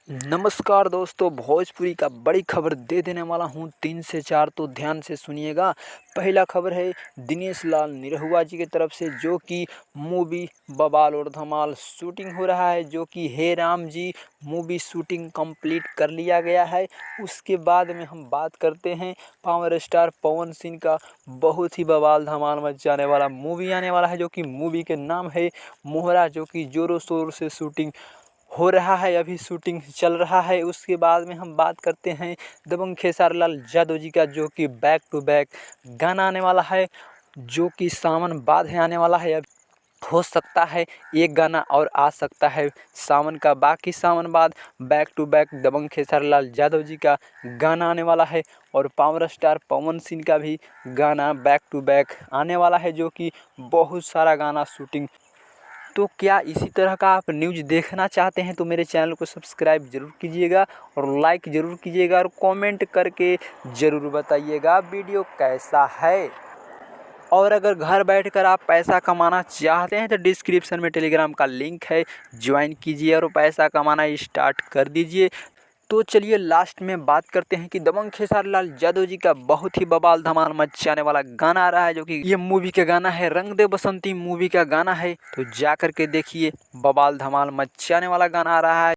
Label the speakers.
Speaker 1: नमस्कार दोस्तों, भोजपुरी का बड़ी खबर दे देने वाला हूँ 3 से 4, तो ध्यान से सुनिएगा। पहला खबर है दिनेश लाल निरहुआ जी की तरफ से, जो कि मूवी बवाल और धमाल शूटिंग हो रहा है, जो कि हे Ram ji movie shooting complete कर लिया गया है। उसके बाद में हम बात करते हैं पावर स्टार पवन सिंह का बहुत ही बवाल धमाल मच जाने वाला मूवी आने वाला है, जो कि मूवी के नाम है मोहरा, जो कि जोरों शोरों से शूटिंग हो रहा है, अभी शूटिंग चल रहा है। उसके बाद में हम बात करते हैं दबंग खेसारी लाल यादव जी का, जो कि बैक टू बैक गाना आने वाला है, जो कि सावन बाद है आने वाला है। अब हो सकता है एक गाना और आ सकता है सावन का, बाकी सावन बाद बैक टू बैक दबंग खेसारी लाल यादव जी का गाना आने वाला है। और पावर स्टार पवन सिंह का भी गाना बैक टू बैक आने वाला है, जो कि बहुत सारा गाना शूटिंग। तो क्या इसी तरह का आप न्यूज़ देखना चाहते हैं तो मेरे चैनल को सब्सक्राइब ज़रूर कीजिएगा और लाइक ज़रूर कीजिएगा और कमेंट करके ज़रूर बताइएगा वीडियो कैसा है। और अगर घर बैठकर आप पैसा कमाना चाहते हैं तो डिस्क्रिप्शन में टेलीग्राम का लिंक है, ज्वाइन कीजिए और पैसा कमाना स्टार्ट कर दीजिए। तो चलिए लास्ट में बात करते हैं कि दबंग खेसारी लाल यादव जी का बहुत ही बवाल धमाल मचाने वाला गाना आ रहा है, जो कि ये मूवी का गाना है, रंग दे बसंती मूवी का गाना है। तो जा कर के देखिए, बवाल धमाल मचाने वाला गाना आ रहा है।